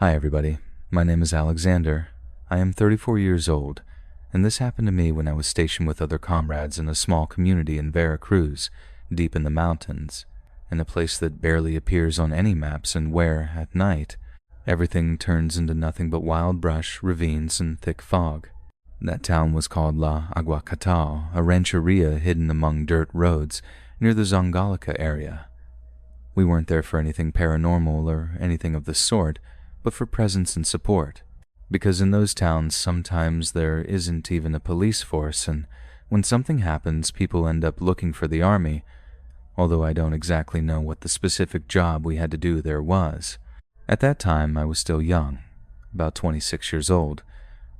Hi everybody, my name is Alexander. I am 34 years old, and this happened to me when I was stationed with other comrades in a small community in Veracruz, deep in the mountains, in a place that barely appears on any maps and where, at night, everything turns into nothing but wild brush, ravines, and thick fog. That town was called La Aguacatao, a rancheria hidden among dirt roads near the Zongolica area. We weren't there for anything paranormal or anything of the sort, but for presence and support, because in those towns sometimes there isn't even a police force, and when something happens people end up looking for the army, although I don't exactly know what the specific job we had to do there was. At that time I was still young, about 26 years old,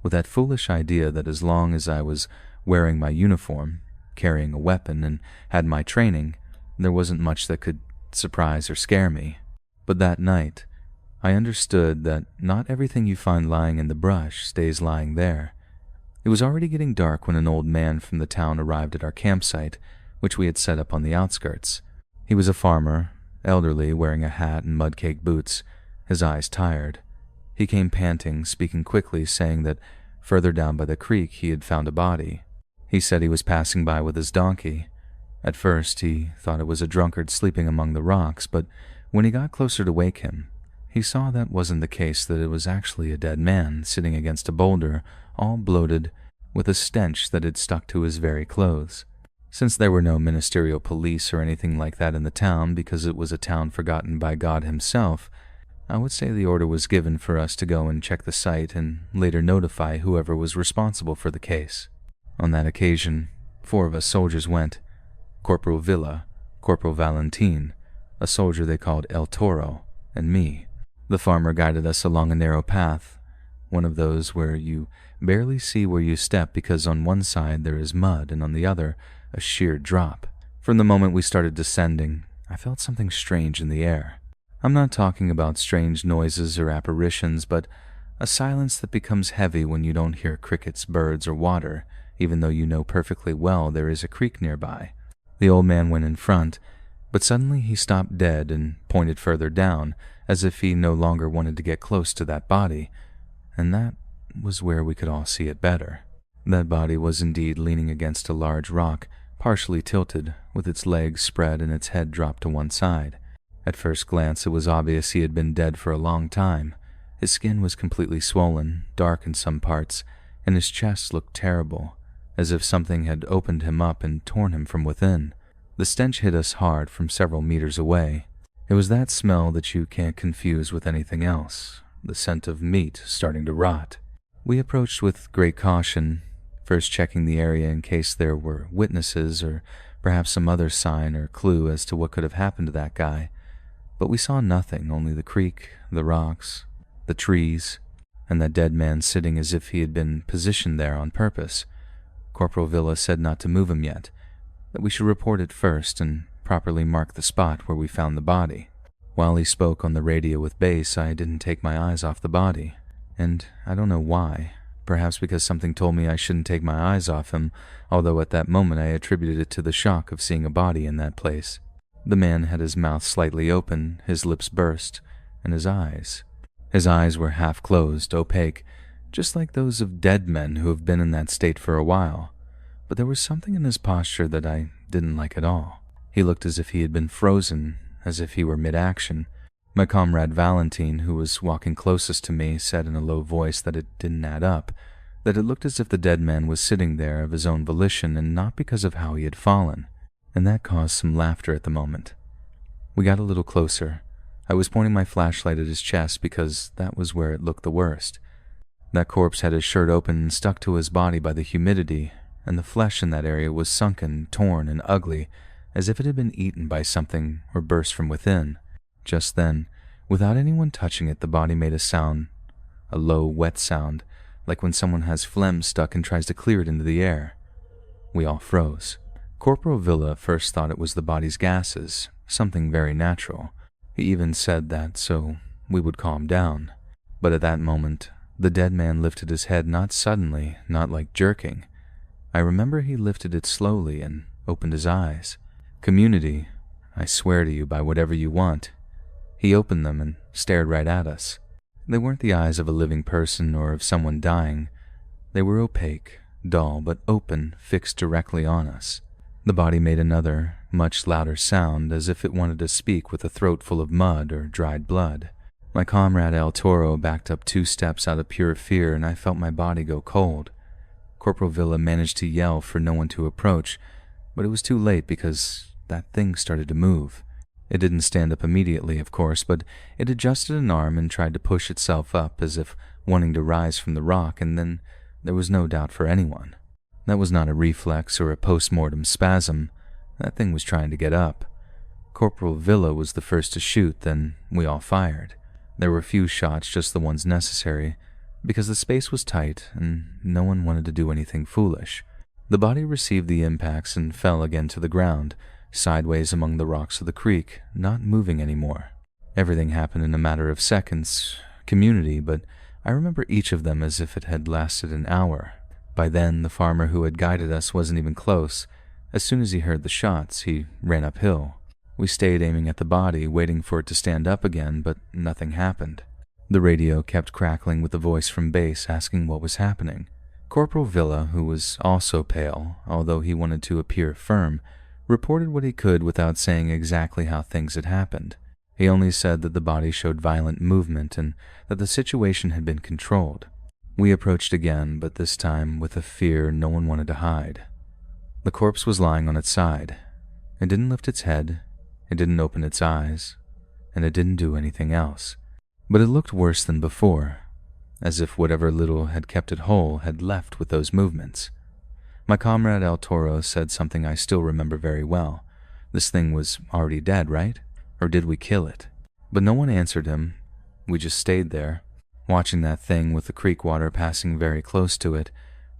with that foolish idea that as long as I was wearing my uniform, carrying a weapon, and had my training, there wasn't much that could surprise or scare me. But that night, I understood that not everything you find lying in the brush stays lying there. It was already getting dark when an old man from the town arrived at our campsite, which we had set up on the outskirts. He was a farmer, elderly, wearing a hat and mud-caked boots, his eyes tired. He came panting, speaking quickly, saying that further down by the creek he had found a body. He said he was passing by with his donkey. At first he thought it was a drunkard sleeping among the rocks, but when he got closer to wake him, he saw that wasn't the case, that it was actually a dead man sitting against a boulder, all bloated, with a stench that had stuck to his very clothes. Since there were no ministerial police or anything like that in the town, because it was a town forgotten by God himself, I would say the order was given for us to go and check the site and later notify whoever was responsible for the case. On that occasion, 4 of us soldiers went: Corporal Villa, Corporal Valentin, a soldier they called El Toro, and me. The farmer guided us along a narrow path, one of those where you barely see where you step because on one side there is mud and on the other a sheer drop. From the moment we started descending, I felt something strange in the air. I'm not talking about strange noises or apparitions, but a silence that becomes heavy when you don't hear crickets, birds, or water, even though you know perfectly well there is a creek nearby. The old man went in front, but suddenly he stopped dead and pointed further down, as if he no longer wanted to get close to that body, and that was where we could all see it better. That body was indeed leaning against a large rock, partially tilted, with its legs spread and its head dropped to one side. At first glance it was obvious he had been dead for a long time. His skin was completely swollen, dark in some parts, and his chest looked terrible, as if something had opened him up and torn him from within. The stench hit us hard from several meters away. It was that smell that you can't confuse with anything else, the scent of meat starting to rot. We approached with great caution, first checking the area in case there were witnesses or perhaps some other sign or clue as to what could have happened to that guy. But we saw nothing, only the creek, the rocks, the trees, and that dead man sitting as if he had been positioned there on purpose. Corporal Villa said not to move him yet, that we should report it first and properly mark the spot where we found the body. While he spoke on the radio with bass, I didn't take my eyes off the body, and I don't know why. Perhaps because something told me I shouldn't take my eyes off him, although at that moment I attributed it to the shock of seeing a body in that place. The man had his mouth slightly open, his lips burst, and his eyes were half closed, opaque, just like those of dead men who have been in that state for a while. But there was something in his posture that I didn't like at all. He looked as if he had been frozen, as if he were mid-action. My comrade Valentin, who was walking closest to me, said in a low voice that it didn't add up, that it looked as if the dead man was sitting there of his own volition and not because of how he had fallen, and that caused some laughter at the moment. We got a little closer. I was pointing my flashlight at his chest because that was where it looked the worst. That corpse had his shirt open and stuck to his body by the humidity, and the flesh in that area was sunken, torn, and ugly, as if it had been eaten by something or burst from within. Just then, without anyone touching it, the body made a sound, a low, wet sound, like when someone has phlegm stuck and tries to clear it into the air. We all froze. Corporal Villa first thought it was the body's gases, something very natural. He even said that so we would calm down. But at that moment, the dead man lifted his head, not suddenly, not like jerking. I remember he lifted it slowly and opened his eyes. Community, I swear to you by whatever you want. He opened them and stared right at us. They weren't the eyes of a living person or of someone dying. They were opaque, dull, but open, fixed directly on us. The body made another, much louder sound, as if it wanted to speak with a throat full of mud or dried blood. My comrade El Toro backed up 2 steps out of pure fear, and I felt my body go cold. Corporal Villa managed to yell for no one to approach, but it was too late because that thing started to move. It didn't stand up immediately, of course, but it adjusted an arm and tried to push itself up as if wanting to rise from the rock, and then there was no doubt for anyone. That was not a reflex or a post-mortem spasm. That thing was trying to get up. Corporal Villa was the first to shoot, then we all fired. There were few shots, just the ones necessary, because the space was tight and no one wanted to do anything foolish. The body received the impacts and fell again to the ground, sideways among the rocks of the creek, not moving anymore. Everything happened in a matter of seconds, community, but I remember each of them as if it had lasted an hour. By then, the farmer who had guided us wasn't even close. As soon as he heard the shots, he ran uphill. We stayed aiming at the body, waiting for it to stand up again, but nothing happened. The radio kept crackling with a voice from base asking what was happening. Corporal Villa, who was also pale, although he wanted to appear firm, reported what he could without saying exactly how things had happened. He only said that the body showed violent movement and that the situation had been controlled. We approached again, but this time with a fear no one wanted to hide. The corpse was lying on its side. It didn't lift its head, it didn't open its eyes, and it didn't do anything else. But it looked worse than before, as if whatever little had kept it whole had left with those movements. My comrade El Toro said something I still remember very well. This thing was already dead, right? Or did we kill it? But no one answered him. We just stayed there, watching that thing with the creek water passing very close to it,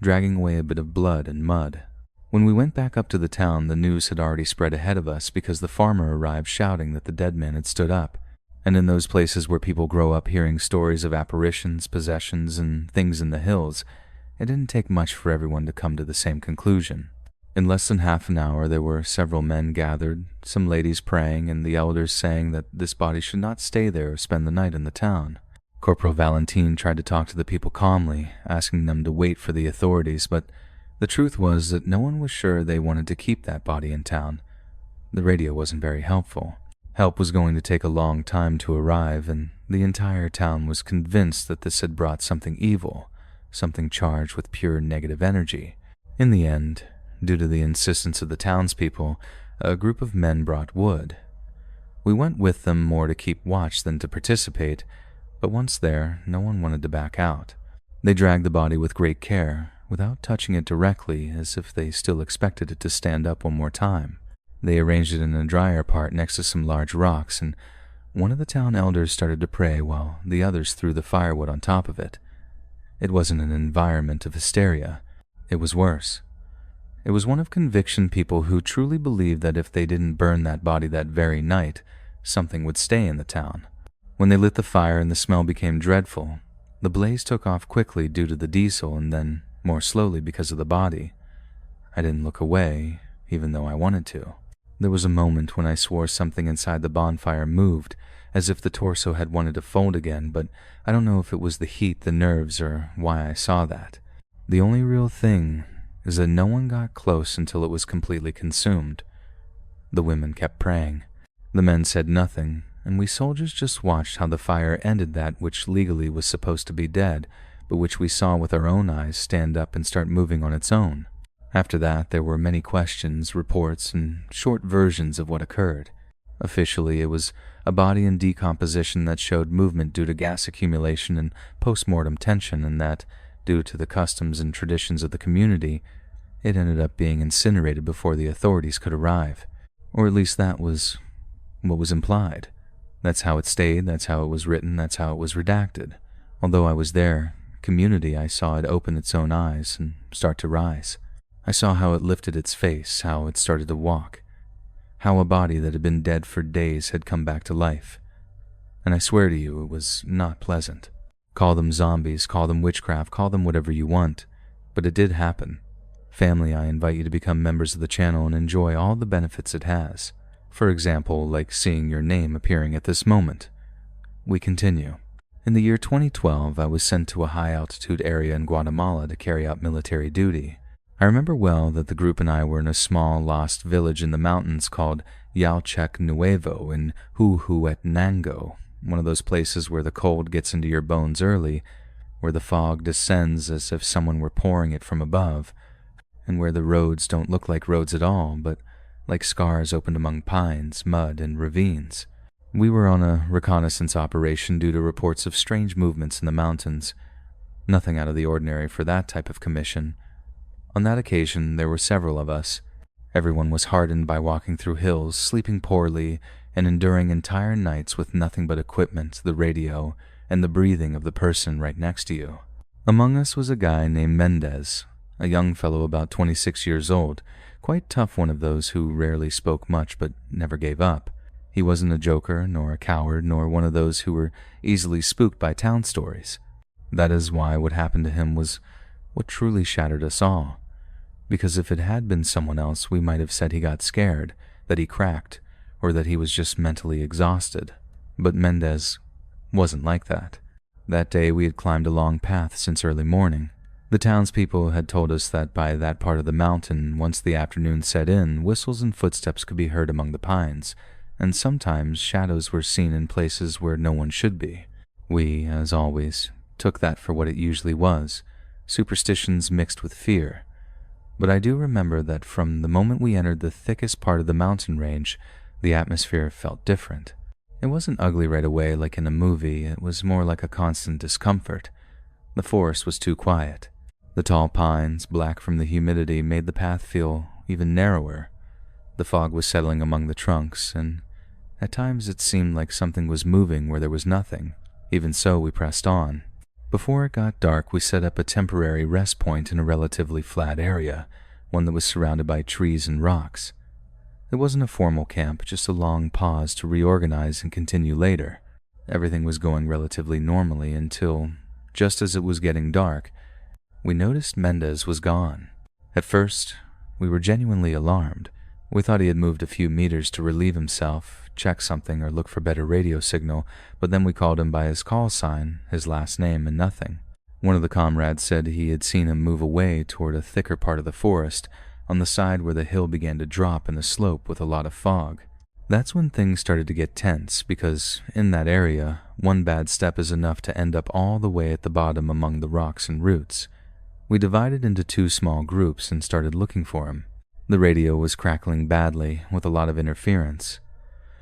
dragging away a bit of blood and mud. When we went back up to the town, the news had already spread ahead of us because the farmer arrived shouting that the dead man had stood up. And in those places where people grow up hearing stories of apparitions, possessions, and things in the hills, it didn't take much for everyone to come to the same conclusion. In less than half an hour, there were several men gathered, some ladies praying, and the elders saying that this body should not stay there or spend the night in the town. Corporal Valentin tried to talk to the people calmly, asking them to wait for the authorities, but the truth was that no one was sure they wanted to keep that body in town. The radio wasn't very helpful. Help was going to take a long time to arrive, and the entire town was convinced that this had brought something evil, something charged with pure negative energy. In the end, due to the insistence of the townspeople, a group of men brought wood. We went with them more to keep watch than to participate, but once there, no one wanted to back out. They dragged the body with great care, without touching it directly, as if they still expected it to stand up one more time. They arranged it in a drier part next to some large rocks, and one of the town elders started to pray while the others threw the firewood on top of it. It wasn't an environment of hysteria. It was worse. It was one of conviction people who truly believed that if they didn't burn that body that very night, something would stay in the town. When they lit the fire and the smell became dreadful, the blaze took off quickly due to the diesel and then more slowly because of the body. I didn't look away, even though I wanted to. There was a moment when I swore something inside the bonfire moved, as if the torso had wanted to fold again, but I don't know if it was the heat, the nerves, or why I saw that. The only real thing is that no one got close until it was completely consumed. The women kept praying. The men said nothing, and we soldiers just watched how the fire ended that which legally was supposed to be dead, but which we saw with our own eyes stand up and start moving on its own. After that, there were many questions, reports, and short versions of what occurred. Officially, it was a body in decomposition that showed movement due to gas accumulation and post-mortem tension, and that, due to the customs and traditions of the community, it ended up being incinerated before the authorities could arrive. Or at least that was what was implied. That's how it stayed, that's how it was written, that's how it was redacted. Although I was there, community, I saw it open its own eyes and start to rise. I saw how it lifted its face, how it started to walk, how a body that had been dead for days had come back to life. And I swear to you, it was not pleasant. Call them zombies, call them witchcraft, call them whatever you want, but it did happen. Family, I invite you to become members of the channel and enjoy all the benefits it has. For example, like seeing your name appearing at this moment. We continue. In the year 2012, I was sent to a high-altitude area in Guatemala to carry out military duty. I remember well that the group and I were in a small, lost village in the mountains called Yauchec Nuevo in Huehuetenango, one of those places where the cold gets into your bones early, where the fog descends as if someone were pouring it from above, and where the roads don't look like roads at all, but like scars opened among pines, mud, and ravines. We were on a reconnaissance operation due to reports of strange movements in the mountains. Nothing out of the ordinary for that type of commission. On that occasion, there were several of us. Everyone was hardened by walking through hills, sleeping poorly, and enduring entire nights with nothing but equipment, the radio, and the breathing of the person right next to you. Among us was a guy named Mendez, a young fellow about 26 years old, quite tough, one of those who rarely spoke much but never gave up. He wasn't a joker, nor a coward, nor one of those who were easily spooked by town stories. That is why what happened to him was what truly shattered us all. Because if it had been someone else, we might have said he got scared, that he cracked, or that he was just mentally exhausted. But Mendez wasn't like that. That day we had climbed a long path since early morning. The townspeople had told us that by that part of the mountain, once the afternoon set in, whistles and footsteps could be heard among the pines, and sometimes shadows were seen in places where no one should be. We, as always, took that for what it usually was, superstitions mixed with fear. But I do remember that from the moment we entered the thickest part of the mountain range, the atmosphere felt different. It wasn't ugly right away like in a movie, it was more like a constant discomfort. The forest was too quiet. The tall pines, black from the humidity, made the path feel even narrower. The fog was settling among the trunks, and at times it seemed like something was moving where there was nothing. Even so, we pressed on. Before it got dark, we set up a temporary rest point in a relatively flat area, one that was surrounded by trees and rocks. It wasn't a formal camp, just a long pause to reorganize and continue later. Everything was going relatively normally until, just as it was getting dark, we noticed Mendez was gone. At first, we were genuinely alarmed. We thought he had moved a few meters to relieve himself, check something, or look for better radio signal, but then we called him by his call sign, his last name, and nothing. One of the comrades said he had seen him move away toward a thicker part of the forest, on the side where the hill began to drop in the slope with a lot of fog. That's when things started to get tense, because in that area, one bad step is enough to end up all the way at the bottom among the rocks and roots. We divided into two small groups and started looking for him. The radio was crackling badly, with a lot of interference.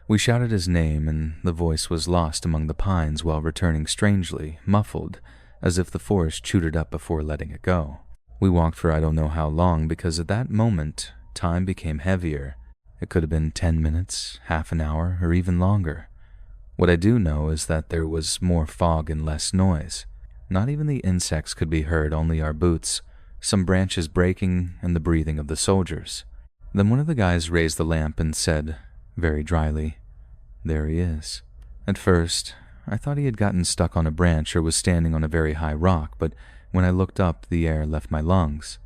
We shouted his name, and the voice was lost among the pines while returning strangely, muffled, as if the forest chewed it up before letting it go. We walked for I don't know how long, because at that moment, time became heavier. It could have been 10 minutes, half an hour, or even longer. What I do know is that there was more fog and less noise. Not even the insects could be heard, only our boots, some branches breaking, and the breathing of the soldiers. Then one of the guys raised the lamp and said, very dryly, "There he is." At first, I thought he had gotten stuck on a branch or was standing on a very high rock, but when I looked up, the air left my lungs.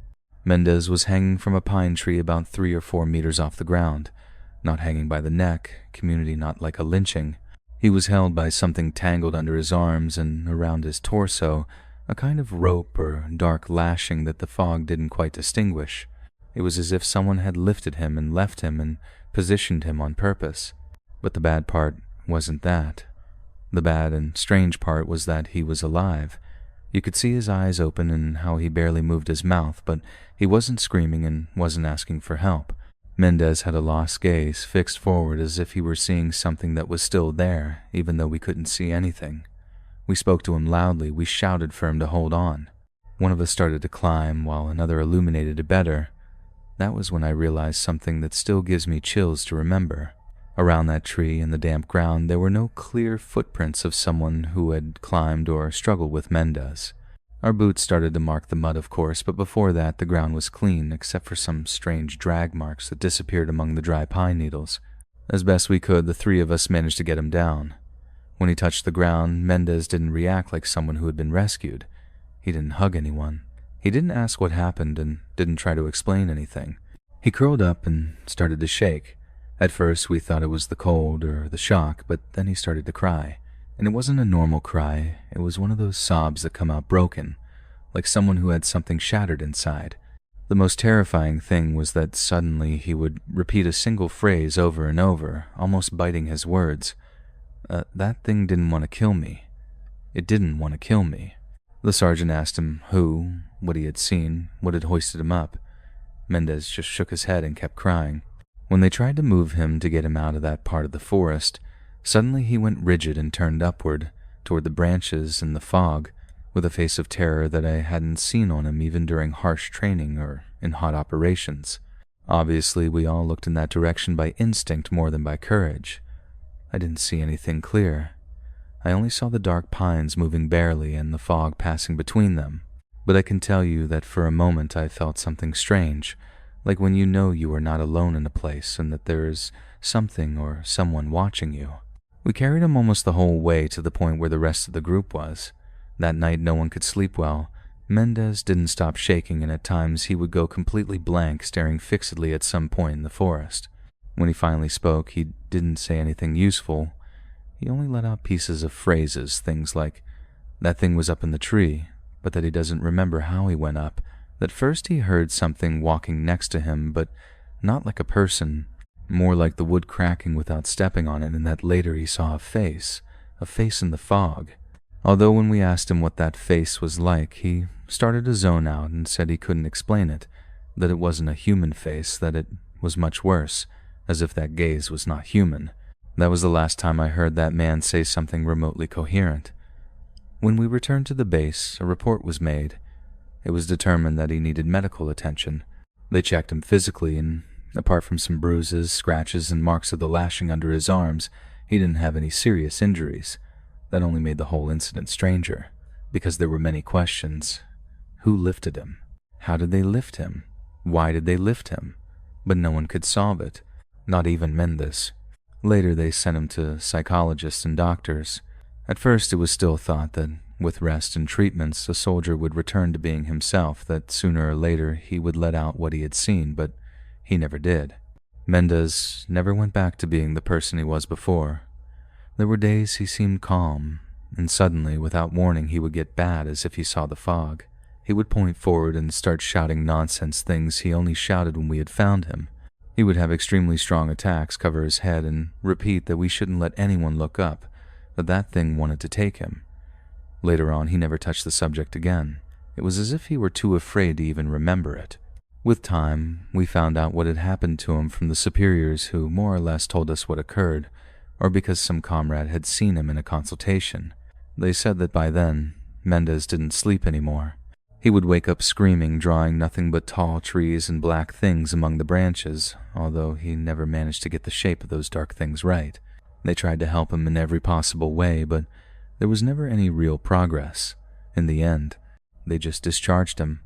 Mendez was hanging from a pine tree about 3 or 4 meters off the ground, not hanging by the neck, community not like a lynching. He was held by something tangled under his arms and around his torso, a kind of rope or dark lashing that the fog didn't quite distinguish. It was as if someone had lifted him and left him and positioned him on purpose. But the bad part wasn't that. The bad and strange part was that he was alive. You could see his eyes open and how he barely moved his mouth, but he wasn't screaming and wasn't asking for help. Mendez had a lost gaze, fixed forward as if he were seeing something that was still there, even though we couldn't see anything. We spoke to him loudly. We shouted for him to hold on. One of us started to climb, while another illuminated it better. That was when I realized something that still gives me chills to remember. Around that tree in the damp ground, there were no clear footprints of someone who had climbed or struggled with Mendez. Our boots started to mark the mud, of course, but before that, the ground was clean, except for some strange drag marks that disappeared among the dry pine needles. As best we could, the three of us managed to get him down. When he touched the ground, Mendez didn't react like someone who had been rescued. He didn't hug anyone. He didn't ask what happened and didn't try to explain anything. He curled up and started to shake. At first, we thought it was the cold or the shock, but then he started to cry. And it wasn't a normal cry, it was one of those sobs that come out broken, like someone who had something shattered inside. The most terrifying thing was that suddenly he would repeat a single phrase over and over, almost biting his words. That thing didn't want to kill me. It didn't want to kill me. The sergeant asked him who, what he had seen, what had hoisted him up. Mendez just shook his head and kept crying. When they tried to move him to get him out of that part of the forest, suddenly he went rigid and turned upward, toward the branches and the fog, with a face of terror that I hadn't seen on him even during harsh training or in hot operations. Obviously, we all looked in that direction by instinct more than by courage. I didn't see anything clear. I only saw the dark pines moving barely and the fog passing between them. But I can tell you that for a moment I felt something strange, like when you know you are not alone in a place and that there is something or someone watching you. We carried him almost the whole way to the point where the rest of the group was. That night no one could sleep well. Mendez didn't stop shaking, and at times he would go completely blank, staring fixedly at some point in the forest. When he finally spoke, he didn't say anything useful. He only let out pieces of phrases, things like, that thing was up in the tree, but that he doesn't remember how he went up, that first he heard something walking next to him, but not like a person, more like the wood cracking without stepping on it, and that later he saw a face in the fog. Although when we asked him what that face was like, he started to zone out and said he couldn't explain it, that it wasn't a human face, that it was much worse, as if that gaze was not human. That was the last time I heard that man say something remotely coherent. When we returned to the base, a report was made. It was determined that he needed medical attention. They checked him physically, and apart from some bruises, scratches, and marks of the lashing under his arms, he didn't have any serious injuries. That only made the whole incident stranger, because there were many questions. Who lifted him? How did they lift him? Why did they lift him? But no one could solve it, not even Mendez. Later they sent him to psychologists and doctors. At first it was still thought that with rest and treatments a soldier would return to being himself, that sooner or later he would let out what he had seen, but he never did. Mendez never went back to being the person he was before. There were days he seemed calm, and suddenly, without warning, he would get bad as if he saw the fog. He would point forward and start shouting nonsense things he only shouted when we had found him. He would have extremely strong attacks, cover his head, and repeat that we shouldn't let anyone look up, that that thing wanted to take him. Later on, he never touched the subject again. It was as if he were too afraid to even remember it. With time, we found out what had happened to him from the superiors who more or less told us what occurred, or because some comrade had seen him in a consultation. They said that by then, Mendez didn't sleep anymore. He would wake up screaming, drawing nothing but tall trees and black things among the branches, although he never managed to get the shape of those dark things right. They tried to help him in every possible way, but there was never any real progress. In the end, they just discharged him.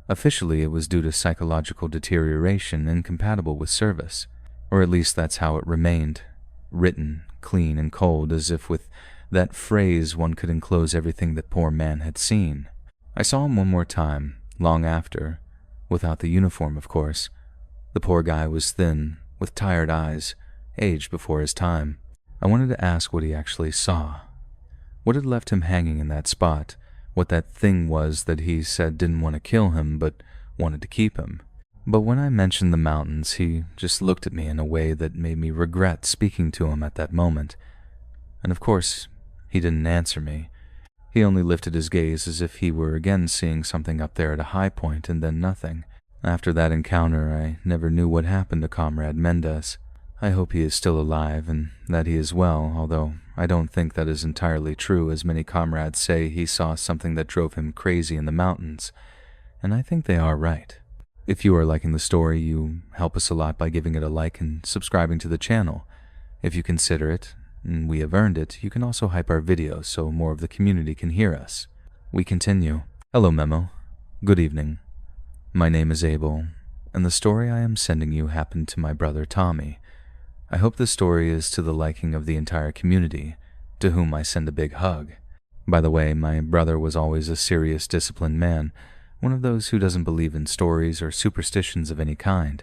Officially, it was due to psychological deterioration incompatible with service, or at least that's how it remained. Written, clean and cold, as if with that phrase one could enclose everything that poor man had seen. I saw him one more time, long after, without the uniform, of course. The poor guy was thin, with tired eyes, aged before his time. I wanted to ask what he actually saw. What had left him hanging in that spot, what that thing was that he said didn't want to kill him, but wanted to keep him. But when I mentioned the mountains, he just looked at me in a way that made me regret speaking to him at that moment. And of course, he didn't answer me. He only lifted his gaze as if he were again seeing something up there at a high point, and then nothing. After that encounter, I never knew what happened to Comrade Mendez. I hope he is still alive, and that he is well, although I don't think that is entirely true, as many comrades say he saw something that drove him crazy in the mountains, and I think they are right. If you are liking the story, you help us a lot by giving it a like and subscribing to the channel. If you consider it, and we have earned it, you can also hype our videos so more of the community can hear us. We continue. Hello Memo. Good evening. My name is Abel, and the story I am sending you happened to my brother Tommy. I hope the story is to the liking of the entire community, to whom I send a big hug. By the way, my brother was always a serious, disciplined man, one of those who doesn't believe in stories or superstitions of any kind.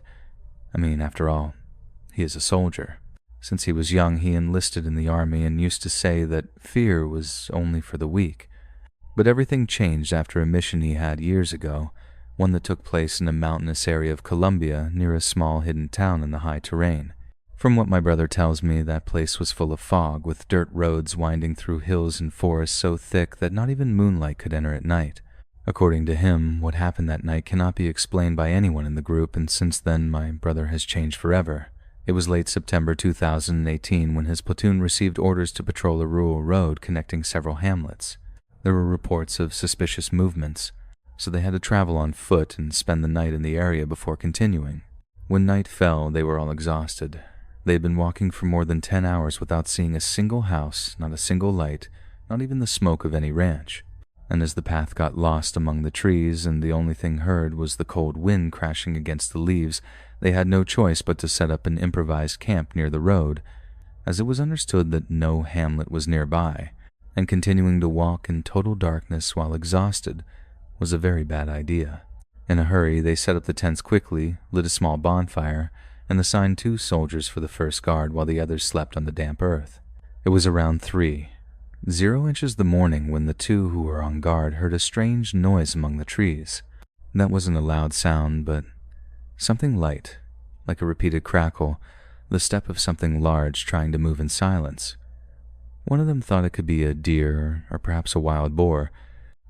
I mean, after all, he is a soldier. Since he was young, he enlisted in the army and used to say that fear was only for the weak. But everything changed after a mission he had years ago, one that took place in a mountainous area of Colombia near a small hidden town in the high terrain. From what my brother tells me, that place was full of fog, with dirt roads winding through hills and forests so thick that not even moonlight could enter at night. According to him, what happened that night cannot be explained by anyone in the group, and since then my brother has changed forever. It was late September 2018 when his platoon received orders to patrol a rural road connecting several hamlets. There were reports of suspicious movements, so they had to travel on foot and spend the night in the area before continuing. When night fell, they were all exhausted. They had been walking for more than 10 hours without seeing a single house, not a single light, not even the smoke of any ranch. And as the path got lost among the trees and the only thing heard was the cold wind crashing against the leaves, they had no choice but to set up an improvised camp near the road, as it was understood that no hamlet was nearby, and continuing to walk in total darkness while exhausted was a very bad idea. In a hurry, they set up the tents quickly, lit a small bonfire, and assigned 2 soldiers for the first guard while the others slept on the damp earth. It was around 3:00 inches the morning when the 2 who were on guard heard a strange noise among the trees. That wasn't a loud sound, but something light, like a repeated crackle, the step of something large trying to move in silence. One of them thought it could be a deer or perhaps a wild boar,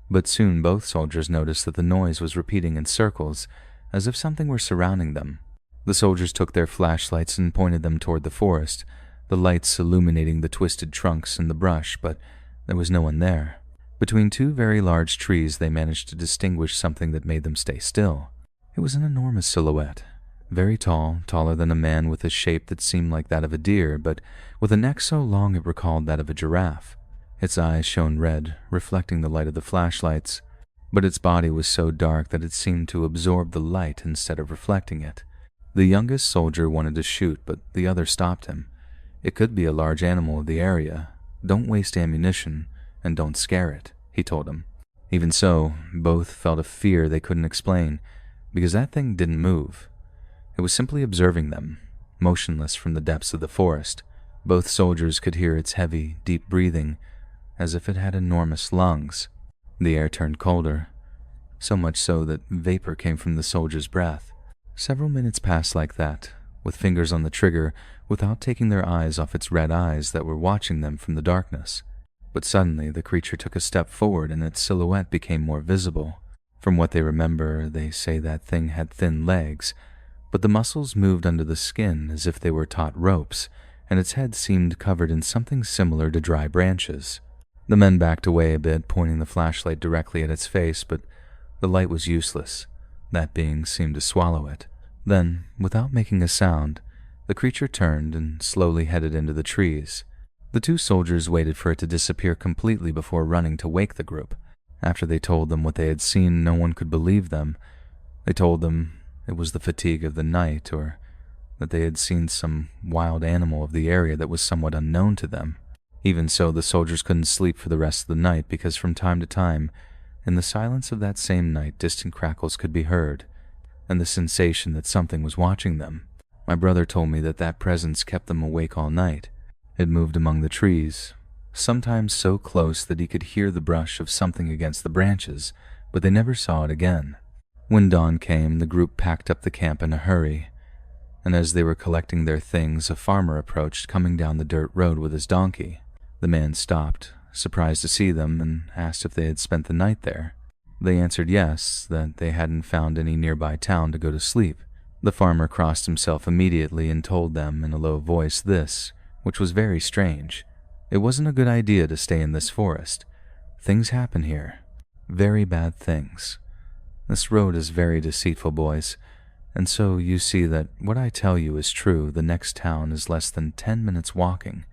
but soon both soldiers noticed that the noise was repeating in circles, as if something were surrounding them. The soldiers took their flashlights and pointed them toward the forest, the lights illuminating the twisted trunks and the brush, but there was no one there. Between 2 very large trees, they managed to distinguish something that made them stay still. It was an enormous silhouette, very tall, taller than a man, with a shape that seemed like that of a deer, but with a neck so long it recalled that of a giraffe. Its eyes shone red, reflecting the light of the flashlights, but its body was so dark that it seemed to absorb the light instead of reflecting it. The youngest soldier wanted to shoot, but the other stopped him. It could be a large animal of the area. Don't waste ammunition, and don't scare it, he told him. Even so, both felt a fear they couldn't explain, because that thing didn't move. It was simply observing them, motionless from the depths of the forest. Both soldiers could hear its heavy, deep breathing, as if it had enormous lungs. The air turned colder, so much so that vapor came from the soldier's breath. Several minutes passed like that, with fingers on the trigger, without taking their eyes off its red eyes that were watching them from the darkness. But suddenly the creature took a step forward and its silhouette became more visible. From what they remember, they say that thing had thin legs, but the muscles moved under the skin as if they were taut ropes, and its head seemed covered in something similar to dry branches. The men backed away a bit, pointing the flashlight directly at its face, but the light was useless. That being seemed to swallow it. Then, without making a sound, the creature turned and slowly headed into the trees. The 2 soldiers waited for it to disappear completely before running to wake the group. After they told them what they had seen, no one could believe them. They told them it was the fatigue of the night, or that they had seen some wild animal of the area that was somewhat unknown to them. Even so, the soldiers couldn't sleep for the rest of the night because from time to time, in the silence of that same night, distant crackles could be heard, and the sensation that something was watching them. My brother told me that that presence kept them awake all night. It moved among the trees, sometimes so close that he could hear the brush of something against the branches, but they never saw it again. When dawn came, the group packed up the camp in a hurry, and as they were collecting their things, a farmer approached, coming down the dirt road with his donkey. The man stopped, surprised to see them, and asked if they had spent the night there. They answered yes, that they hadn't found any nearby town to go to sleep. The farmer crossed himself immediately and told them in a low voice this, which was very strange. It wasn't a good idea to stay in this forest. Things happen here. Very bad things. This road is very deceitful, boys, and so you see that what I tell you is true. The next town is less than 10 minutes walking.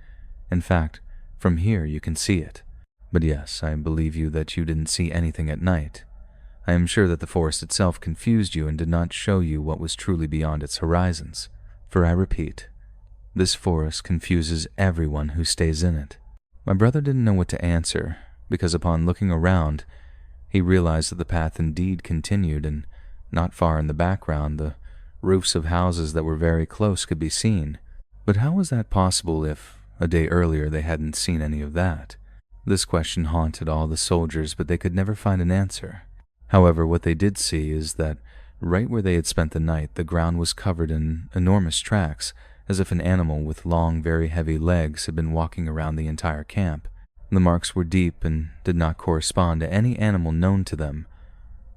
In fact, from here you can see it. But yes, I believe you that you didn't see anything at night. I am sure that the forest itself confused you and did not show you what was truly beyond its horizons. For I repeat, this forest confuses everyone who stays in it. My brother didn't know what to answer, because upon looking around, he realized that the path indeed continued, and not far in the background, the roofs of houses that were very close could be seen. But how was that possible if, a day earlier, they hadn't seen any of that? This question haunted all the soldiers, but they could never find an answer. However, what they did see is that right where they had spent the night, the ground was covered in enormous tracks, as if an animal with long, very heavy legs had been walking around the entire camp. The marks were deep and did not correspond to any animal known to them.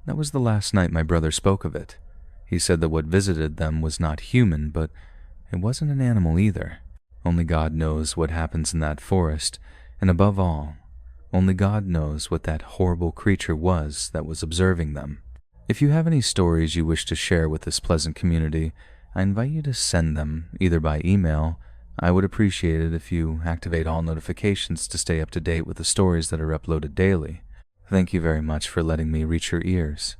That was the last night my brother spoke of it. He said that what visited them was not human, but it wasn't an animal either. Only God knows what happens in that forest, and above all, only God knows what that horrible creature was that was observing them. If you have any stories you wish to share with this pleasant community, I invite you to send them either by email. I would appreciate it if you activate all notifications to stay up to date with the stories that are uploaded daily. Thank you very much for letting me reach your ears.